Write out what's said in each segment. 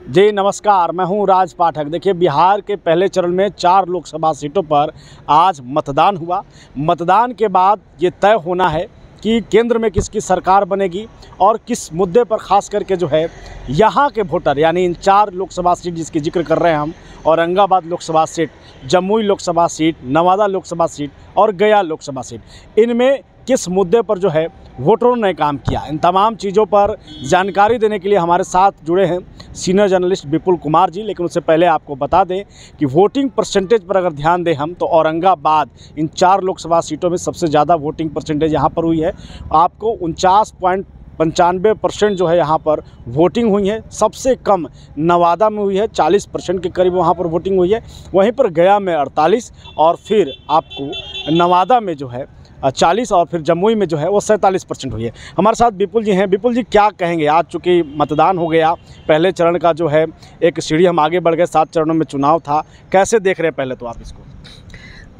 जी नमस्कार, मैं हूं राज पाठक। देखिए, बिहार के पहले चरण में 4 लोकसभा सीटों पर आज मतदान हुआ। मतदान के बाद ये तय होना है कि केंद्र में किसकी सरकार बनेगी और किस मुद्दे पर खास करके जो है यहाँ के वोटर, यानी इन 4 लोकसभा सीट जिसकी जिक्र कर रहे हैं हम, Aurangabad Lok Sabha seat, Jamui Lok Sabha seat, Nawada Lok Sabha seat और गया लोकसभा सीट, इनमें किस मुद्दे पर जो है वोटरों ने काम किया। इन तमाम चीज़ों पर जानकारी देने के लिए हमारे साथ जुड़े हैं सीनियर जर्नलिस्ट विपुल कुमार जी। लेकिन उससे पहले आपको बता दें कि वोटिंग परसेंटेज पर अगर ध्यान दें हम, तो औरंगाबाद इन 4 लोकसभा सीटों में सबसे ज़्यादा वोटिंग परसेंटेज यहाँ पर हुई है। आपको 49.95% जो है यहाँ पर वोटिंग हुई है। सबसे कम नवादा में हुई है, 40% के करीब वहाँ पर वोटिंग हुई है। वहीं पर गया में 48 और फिर आपको नवादा में जो है 40 और फिर जमुई में जो है वो 47% हुई है। हमारे साथ विपुल जी हैं। विपुल जी, क्या कहेंगे? आज चूँकि मतदान हो गया, पहले चरण का जो है एक सीढ़ी हम आगे बढ़ गए, 7 चरणों में चुनाव था, कैसे देख रहे हैं पहले तो आप इसको?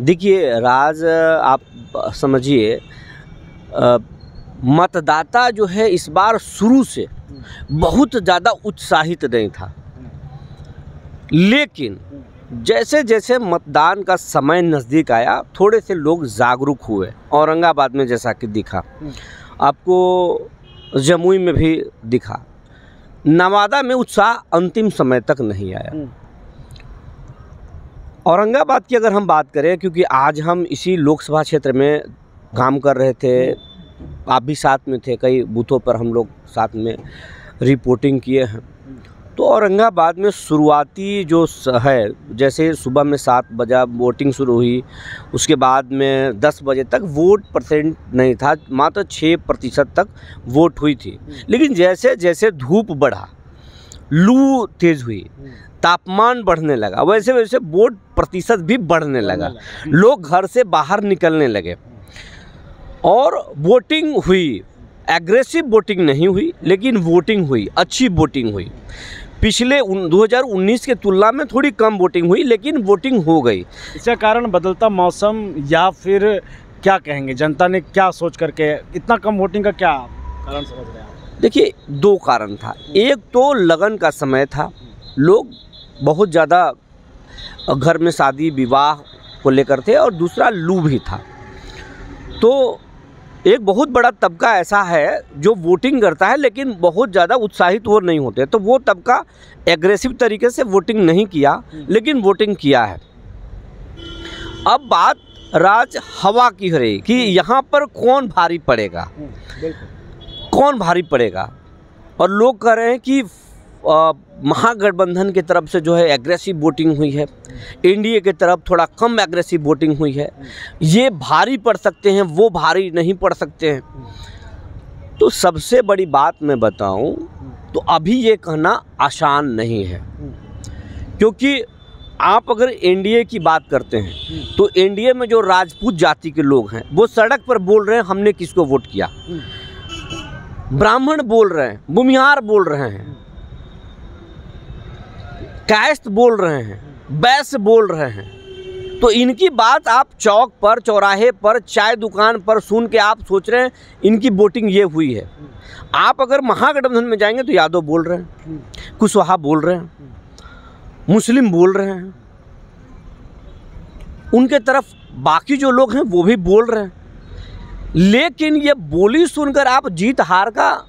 देखिए राज, आप समझिए, मतदाता जो है इस बार शुरू से बहुत ज़्यादा उत्साहित नहीं था, लेकिन जैसे जैसे मतदान का समय नज़दीक आया, थोड़े से लोग जागरूक हुए। औरंगाबाद में जैसा कि दिखा, आपको जमुई में भी दिखा, नवादा में उत्साह अंतिम समय तक नहीं आया। औरंगाबाद की अगर हम बात करें, क्योंकि आज हम इसी लोकसभा क्षेत्र में काम कर रहे थे, आप भी साथ में थे, कई बूथों पर हम लोग साथ में रिपोर्टिंग किए हैं, तो औरंगाबाद में शुरुआती जो है, जैसे सुबह में 7 बजे वोटिंग शुरू हुई, उसके बाद में 10 बजे तक वोट परसेंट नहीं था, मात्र 6% तक वोट हुई थी। लेकिन जैसे जैसे धूप बढ़ा, लू तेज़ हुई, तापमान बढ़ने लगा, वैसे वैसे वोट प्रतिशत भी बढ़ने लगा, लोग घर से बाहर निकलने लगे और वोटिंग हुई। एग्रेसिव वोटिंग नहीं हुई, लेकिन वोटिंग हुई, अच्छी वोटिंग हुई। पिछले 2019 के तुलना में थोड़ी कम वोटिंग हुई, लेकिन वोटिंग हो गई। इसका कारण बदलता मौसम या फिर क्या कहेंगे, जनता ने क्या सोच करके इतना कम वोटिंग का क्या कारण समझ रहे हैं आप? देखिए, 2 कारण था। एक तो लगन का समय था, लोग बहुत ज़्यादा घर में शादी विवाह को लेकर थे, और दूसरा लू भी था। तो एक बहुत बड़ा तबका ऐसा है जो वोटिंग करता है, लेकिन बहुत ज़्यादा उत्साहित वो नहीं होते, तो वो तबका एग्रेसिव तरीके से वोटिंग नहीं किया, लेकिन वोटिंग किया है। अब बात राज हवा की हो रही कि यहाँ पर कौन भारी पड़ेगा, कौन भारी पड़ेगा, और लोग कह रहे हैं कि महागठबंधन की तरफ से जो है एग्रेसिव वोटिंग हुई है, एनडीए की तरफ थोड़ा कम एग्रेसिव वोटिंग हुई है, ये भारी पड़ सकते हैं, वो भारी नहीं पड़ सकते हैं। तो सबसे बड़ी बात मैं बताऊं तो अभी ये कहना आसान नहीं है, क्योंकि आप अगर एनडीए की बात करते हैं तो एनडीए में जो राजपूत जाति के लोग हैं वो सड़क पर बोल रहे हैं हमने किसको वोट किया, ब्राह्मण बोल रहे हैं, भूमिहार बोल रहे हैं, कायस्थ बोल रहे हैं, बैश्य बोल रहे हैं। तो इनकी बात आप चौक पर, चौराहे पर, चाय दुकान पर सुन के आप सोच रहे हैं इनकी वोटिंग ये हुई है। आप अगर महागठबंधन में जाएंगे तो यादव बोल रहे हैं, कुशवाहा बोल रहे हैं, मुस्लिम बोल रहे हैं, उनके तरफ बाकी जो लोग हैं वो भी बोल रहे हैं। लेकिन ये बोली सुनकर आप जीत हार का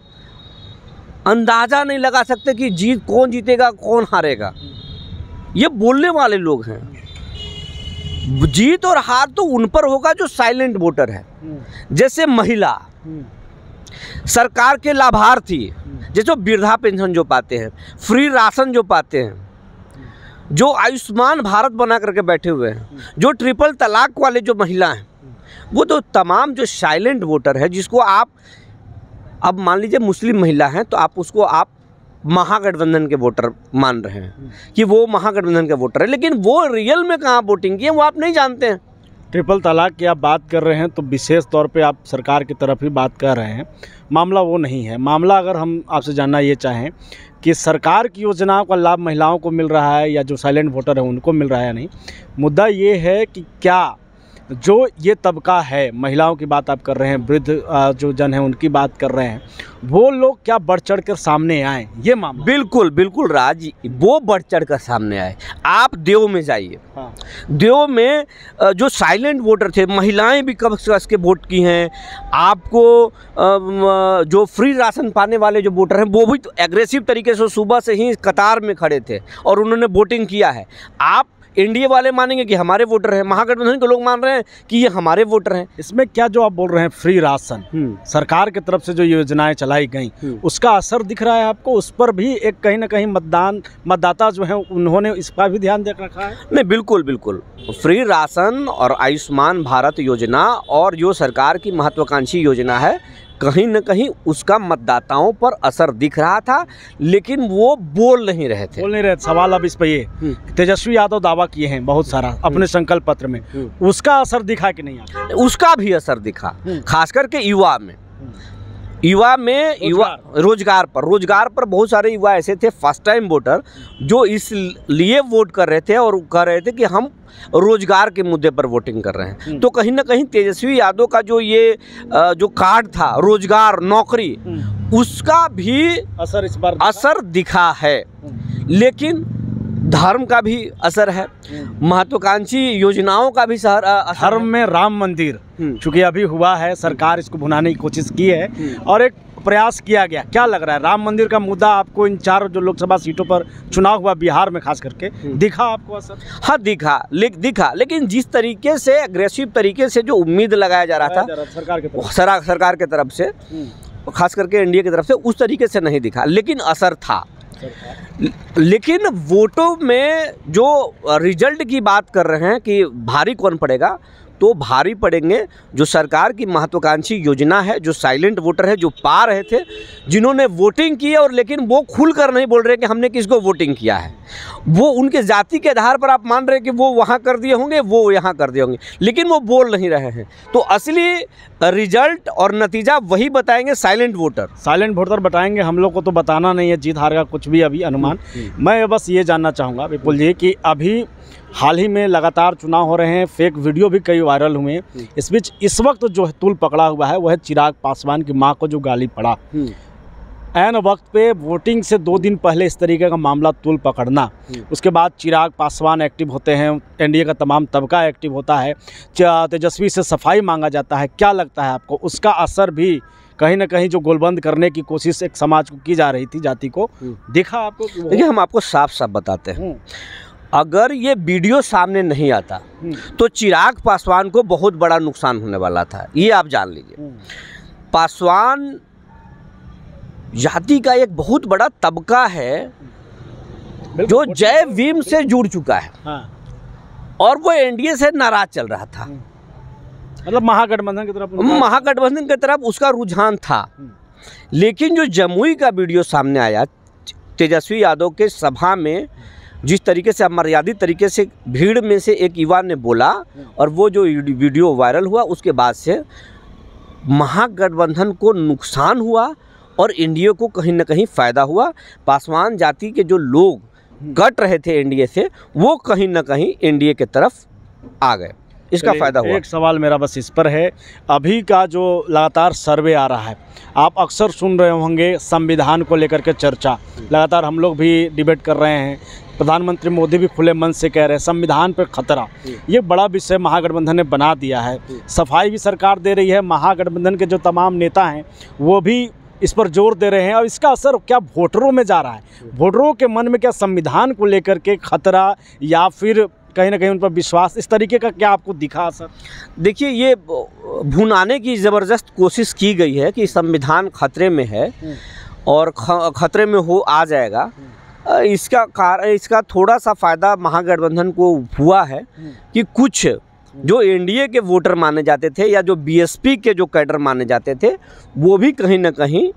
अंदाज़ा नहीं लगा सकते कि जीत कौन जीतेगा कौन हारेगा। ये बोलने वाले लोग हैं। जीत और हार तो उन पर होगा जो साइलेंट वोटर है, जैसे महिला, सरकार के लाभार्थी, जैसे वृद्धा पेंशन जो पाते हैं, फ्री राशन जो पाते हैं, जो आयुष्मान भारत बना करके बैठे हुए हैं, जो ट्रिपल तलाक वाले जो महिला हैं, वो तो तमाम जो साइलेंट वोटर है, जिसको आप अब मान लीजिए मुस्लिम महिला हैं तो आप उसको आप महागठबंधन के वोटर मान रहे हैं कि वो महागठबंधन के वोटर है, लेकिन वो रियल में कहाँ वोटिंग की है वो आप नहीं जानते हैं। ट्रिपल तलाक की आप बात कर रहे हैं तो विशेष तौर पे आप सरकार की तरफ ही बात कर रहे हैं, मामला वो नहीं है। मामला अगर हम आपसे जानना ये चाहें कि सरकार की योजनाओं का लाभ महिलाओं को मिल रहा है या जो साइलेंट वोटर है उनको मिल रहा है या नहीं, मुद्दा ये है कि क्या जो ये तबका है, महिलाओं की बात आप कर रहे हैं, वृद्ध जो जन हैं उनकी बात कर रहे हैं, वो लोग क्या बढ़ चढ़ कर सामने आए ये मामला? बिल्कुल बिल्कुल राज, वो बढ़ चढ़ कर सामने आए। आप देव में जाइए, हाँ। देव में जो साइलेंट वोटर थे, महिलाएं भी कस के वोट की हैं। आपको जो फ्री राशन पाने वाले जो वोटर हैं वो भी तो एग्रेसिव तरीके से सुबह से ही कतार में खड़े थे और उन्होंने वोटिंग किया है। आप एनडीए वाले मानेंगे कि हमारे वोटर हैं, महागठबंधन के लोग मान रहे हैं कि ये हमारे वोटर हैं। इसमें क्या जो आप बोल रहे हैं फ्री राशन, सरकार की तरफ से जो योजनाएं चलाई गई, उसका असर दिख रहा है आपको? उस पर भी एक कहीं ना कहीं मतदाता जो है उन्होंने इस पर भी ध्यान दे रखा है? नहीं, बिल्कुल बिल्कुल। फ्री राशन और आयुष्मान भारत योजना और जो सरकार की महत्वाकांक्षी योजना है, कहीं न कहीं उसका मतदाताओं पर असर दिख रहा था, लेकिन वो बोल नहीं रहे थे। सवाल अब इस पर ये, तेजस्वी यादव दावा किए हैं बहुत सारा अपने संकल्प पत्र में, उसका असर दिखा कि नहीं आपको? उसका भी असर दिखा, खास करके युवा में रोजगार पर बहुत सारे युवा ऐसे थे फर्स्ट टाइम वोटर जो इसलिए वोट कर रहे थे और कह रहे थे कि हम रोजगार के मुद्दे पर वोटिंग कर रहे हैं। तो कहीं ना कहीं तेजस्वी यादव का जो ये जो कार्ड था, रोजगार, नौकरी, उसका भी असर इस बार असर दिखा है। लेकिन धर्म का भी असर है, महत्वाकांक्षी योजनाओं का भी धर्म में राम मंदिर चूंकि अभी हुआ है, सरकार इसको भुनाने की कोशिश की है और एक प्रयास किया गया। क्या लग रहा है, राम मंदिर का मुद्दा आपको इन 4 जो लोकसभा सीटों पर चुनाव हुआ बिहार में खास करके, दिखा आपको असर? हाँ दिखा, लेकिन जिस तरीके से एग्रेसिव तरीके से जो उम्मीद लगाया जा रहा था सरकार की तरफ से, खास करके एनडीए की तरफ से, उस तरीके से नहीं दिखा, लेकिन असर था। लेकिन वोटों में जो रिजल्ट की बात कर रहे हैं कि भारी कौन पड़ेगा, तो भारी पड़ेंगे जो सरकार की महत्वाकांक्षी योजना है, जो साइलेंट वोटर है, जो पा रहे थे, जिन्होंने वोटिंग की है और लेकिन वो खुलकर नहीं बोल रहे कि हमने किसको वोटिंग किया है। वो उनके जाति के आधार पर आप मान रहे हैं कि वो वहाँ कर दिए होंगे, वो यहाँ कर दिए होंगे, लेकिन वो बोल नहीं रहे हैं। तो असली रिजल्ट और नतीजा वही बताएंगे साइलेंट वोटर बताएंगे। हम लोग को तो बताना नहीं है जीत हार का कुछ भी अभी अनुमान। मैं बस ये जानना चाहूँगा विपुल जी कि अभी हाल ही में लगातार चुनाव हो रहे हैं, फेक वीडियो भी कई वायरल हुए हैं। इस बीच इस वक्त जो तूल पकड़ा हुआ है वह है चिराग पासवान की मां को जो गाली पड़ा, ऐन वक्त पे वोटिंग से 2 दिन पहले इस तरीके का मामला तूल पकड़ना, उसके बाद चिराग पासवान एक्टिव होते हैं, एनडीए का तमाम तबका एक्टिव होता है, तेजस्वी से सफाई मांगा जाता है। क्या लगता है आपको, उसका असर भी कहीं ना कहीं जो गोलबंद करने की कोशिश एक समाज को की जा रही थी, जाति को, दिखा आपको? देखिए, हम आपको साफ साफ बताते हैं, अगर ये वीडियो सामने नहीं आता तो चिराग पासवान को बहुत बड़ा नुकसान होने वाला था, ये आप जान लीजिए। पासवान जाति का एक बहुत बड़ा तबका है जो जय भीम से जुड़ चुका है। और वो एनडीए से नाराज चल रहा था, मतलब महागठबंधन की तरफ उसका रुझान था। लेकिन जो जमुई का वीडियो सामने आया, तेजस्वी यादव के सभा में जिस तरीके से अमर्यादित तरीके से भीड़ में से एक युवा ने बोला और वो जो वीडियो वायरल हुआ, उसके बाद से महागठबंधन को नुकसान हुआ और एनडीए को कहीं ना कहीं फ़ायदा हुआ। पासवान जाति के जो लोग कट रहे थे एनडीए से, वो कहीं ना कहीं एनडीए के तरफ आ गए, इसका फ़ायदा हुआ। एक सवाल मेरा बस इस पर है, अभी का जो लगातार सर्वे आ रहा है, आप अक्सर सुन रहे होंगे संविधान को लेकर के चर्चा, लगातार हम लोग भी डिबेट कर रहे हैं, प्रधानमंत्री मोदी भी खुले मन से कह रहे हैं संविधान पर खतरा। ये बड़ा विषय महागठबंधन ने बना दिया है, सफाई भी सरकार दे रही है, महागठबंधन के जो तमाम नेता हैं वो भी इस पर जोर दे रहे हैं। और इसका असर क्या वोटरों में जा रहा है? वोटरों के मन में क्या संविधान को लेकर के खतरा या फिर कहीं ना कहीं उन पर विश्वास, इस तरीके का क्या आपको दिखा असर? देखिए, ये भुनाने की ज़बरदस्त कोशिश की गई है कि संविधान खतरे में है और खतरे में आ जाएगा। इसका थोड़ा सा फ़ायदा महागठबंधन को हुआ है कि कुछ जो एनडीए के वोटर माने जाते थे या जो बीएसपी के जो कैडर माने जाते थे, वो भी कहीं ना कहीं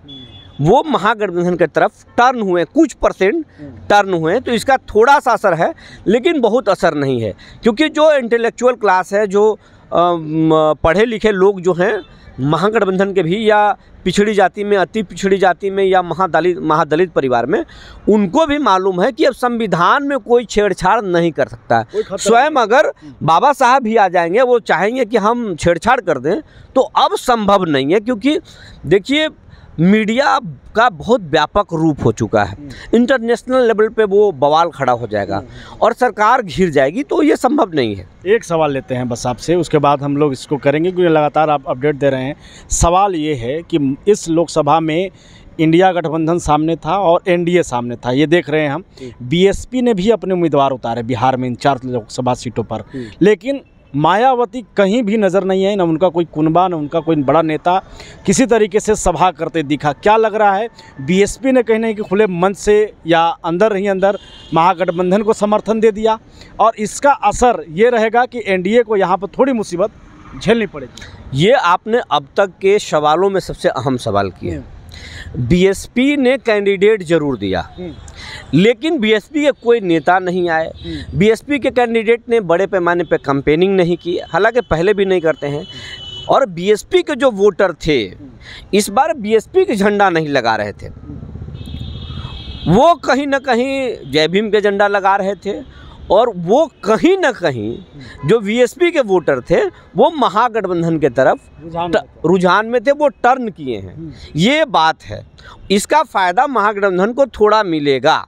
वो महागठबंधन की तरफ टर्न हुए, कुछ परसेंट टर्न हुए। तो इसका थोड़ा सा असर है, लेकिन बहुत असर नहीं है, क्योंकि जो इंटेलेक्चुअल क्लास है, जो पढ़े लिखे लोग जो हैं महागठबंधन के भी या पिछड़ी जाति में, अति पिछड़ी जाति में या महादलित परिवार में, उनको भी मालूम है कि अब संविधान में कोई छेड़छाड़ नहीं कर सकता है। स्वयं अगर बाबा साहब भी आ जाएंगे, वो चाहेंगे कि हम छेड़छाड़ कर दें, तो अब संभव नहीं है, क्योंकि देखिए मीडिया का बहुत व्यापक रूप हो चुका है। इंटरनेशनल लेवल पे वो बवाल खड़ा हो जाएगा और सरकार घिर जाएगी, तो ये संभव नहीं है। एक सवाल लेते हैं बस आपसे, उसके बाद हम लोग इसको करेंगे, क्योंकि लगातार आप अपडेट दे रहे हैं। सवाल ये है कि इस लोकसभा में इंडिया गठबंधन सामने था और एनडीए सामने था, ये देख रहे हैं हम। बीएसपी ने भी अपने उम्मीदवार उतारे बिहार में इन 4 लोकसभा सीटों पर, लेकिन मायावती कहीं भी नज़र नहीं है, न उनका कोई कुनबा, न उनका कोई बड़ा नेता किसी तरीके से सभा करते दिखा। क्या लग रहा है, बीएसपी ने कहीं नहीं कि खुले मंच से या अंदर ही अंदर महागठबंधन को समर्थन दे दिया, और इसका असर ये रहेगा कि एनडीए को यहाँ पर थोड़ी मुसीबत झेलनी पड़ेगी। ये आपने अब तक के सवालों में सबसे अहम सवाल किए। बीएसपी ने कैंडिडेट जरूर दिया, लेकिन बीएसपी के कोई नेता नहीं आए। बीएसपी के कैंडिडेट ने बड़े पैमाने पे कैंपेनिंग नहीं की, हालांकि पहले भी नहीं करते हैं। और बीएसपी के जो वोटर थे, इस बार बीएसपी के झंडा नहीं लगा रहे थे, वो कहीं ना कहीं जय भीम के झंडा लगा रहे थे, और वो कहीं ना कहीं जो बीएसपी के वोटर थे वो महागठबंधन के तरफ रुझान में थे, वो टर्न किए हैं। ये बात है, इसका फ़ायदा महागठबंधन को थोड़ा मिलेगा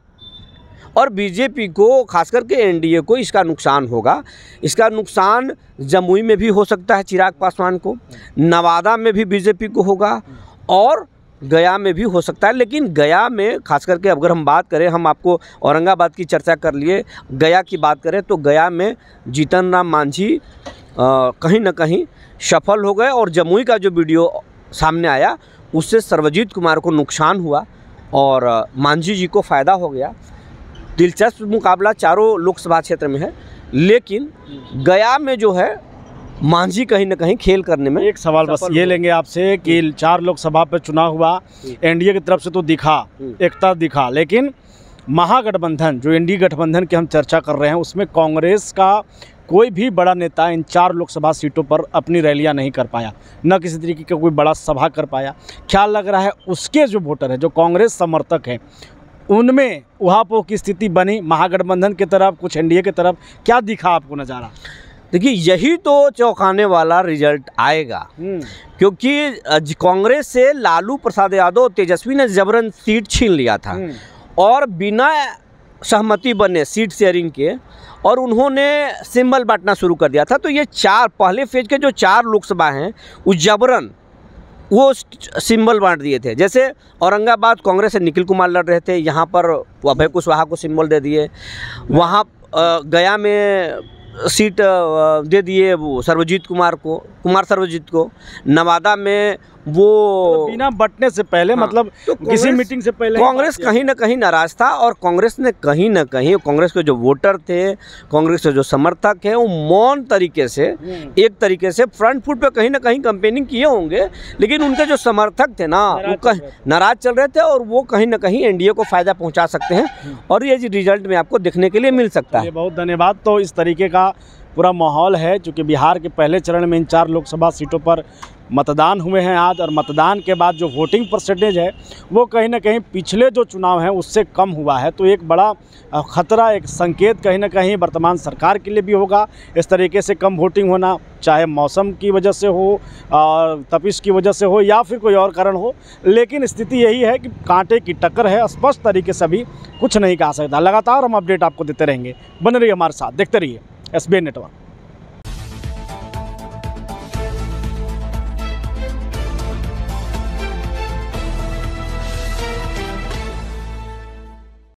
और बीजेपी को, खास करके एनडीए को इसका नुकसान होगा। इसका नुकसान जमुई में भी हो सकता है चिराग पासवान को, नवादा में भी बीजेपी को होगा, और गया में भी हो सकता है। लेकिन गया में खास करके अगर हम बात करें, हम आपको औरंगाबाद की चर्चा कर लिए, गया की बात करें तो गया में जीतन राम मांझी कहीं ना कहीं सफल हो गए, और जमुई का जो वीडियो सामने आया उससे सर्वजीत कुमार को नुकसान हुआ और मांझी जी को फ़ायदा हो गया। दिलचस्प मुकाबला चारों लोकसभा क्षेत्र में है, लेकिन गया में जो है मांझी कहीं ना कहीं खेल करने में। एक सवाल बस ये लेंगे आपसे कि 4 लोकसभा पर चुनाव हुआ, एनडीए की तरफ से तो दिखा, एकता दिखा, लेकिन महागठबंधन, जो एनडीए गठबंधन की हम चर्चा कर रहे हैं, उसमें कांग्रेस का कोई भी बड़ा नेता इन 4 लोकसभा सीटों पर अपनी रैलियां नहीं कर पाया, न किसी तरीके का कोई बड़ा सभा कर पाया। क्या लग रहा है, उसके जो वोटर हैं, जो कांग्रेस समर्थक हैं, उनमें उहापोह की स्थिति बनी महागठबंधन की तरफ, कुछ एनडीए की तरफ? क्या दिखा आपको नज़ारा? देखिए, यही तो चौंकाने वाला रिजल्ट आएगा, क्योंकि कांग्रेस से लालू प्रसाद यादव, तेजस्वी ने जबरन सीट छीन लिया था और बिना सहमति बने सीट शेयरिंग के, और उन्होंने सिंबल बांटना शुरू कर दिया था। तो ये 4 पहले फेज के जो 4 लोकसभा हैं, उस जबरन वो सिंबल बांट दिए थे। जैसे औरंगाबाद कांग्रेस से निखिल कुमार लड़ रहे थे, यहाँ पर अभय कुशवाहा को सिंबल दे दिए। वहाँ गया में सीट दे दिए वो सर्वजीत कुमार को, सर्वजीत को। नवादा में वो बिना बटने से पहले, हाँ, मतलब तो किसी मीटिंग से पहले कांग्रेस कहीं ना कहीं नाराज था, और कांग्रेस ने कहीं ना कहीं, कांग्रेस के जो वोटर थे, कांग्रेस के जो समर्थक हैं, वो मौन तरीके से, एक तरीके से फ्रंट फुट पे कहीं ना कहीं कैंपेनिंग किए होंगे, लेकिन उनके जो समर्थक थे ना, वो नाराज चल रहे थे, और वो कहीं ना कहीं एनडीए को फ़ायदा पहुँचा सकते हैं, और ये रिजल्ट में आपको देखने के लिए मिल सकता है। बहुत धन्यवाद। तो इस तरीके का पूरा माहौल है, चूँकि बिहार के पहले चरण में इन 4 लोकसभा सीटों पर मतदान हुए हैं आज, और मतदान के बाद जो वोटिंग परसेंटेज है वो कहीं ना कहीं पिछले जो चुनाव हैं उससे कम हुआ है। तो एक बड़ा खतरा, एक संकेत कहीं ना कहीं वर्तमान सरकार के लिए भी होगा। इस तरीके से कम वोटिंग होना, चाहे मौसम की वजह से हो, तपिश की वजह से हो, या फिर कोई और कारण हो, लेकिन स्थिति यही है कि कांटे की टक्कर है। स्पष्ट तरीके से अभी कुछ नहीं कहा सकता। लगातार हम अपडेट आपको देते रहेंगे, बने रहिए हमारे साथ, देखते रहिए एसबीएन नेटवर्क।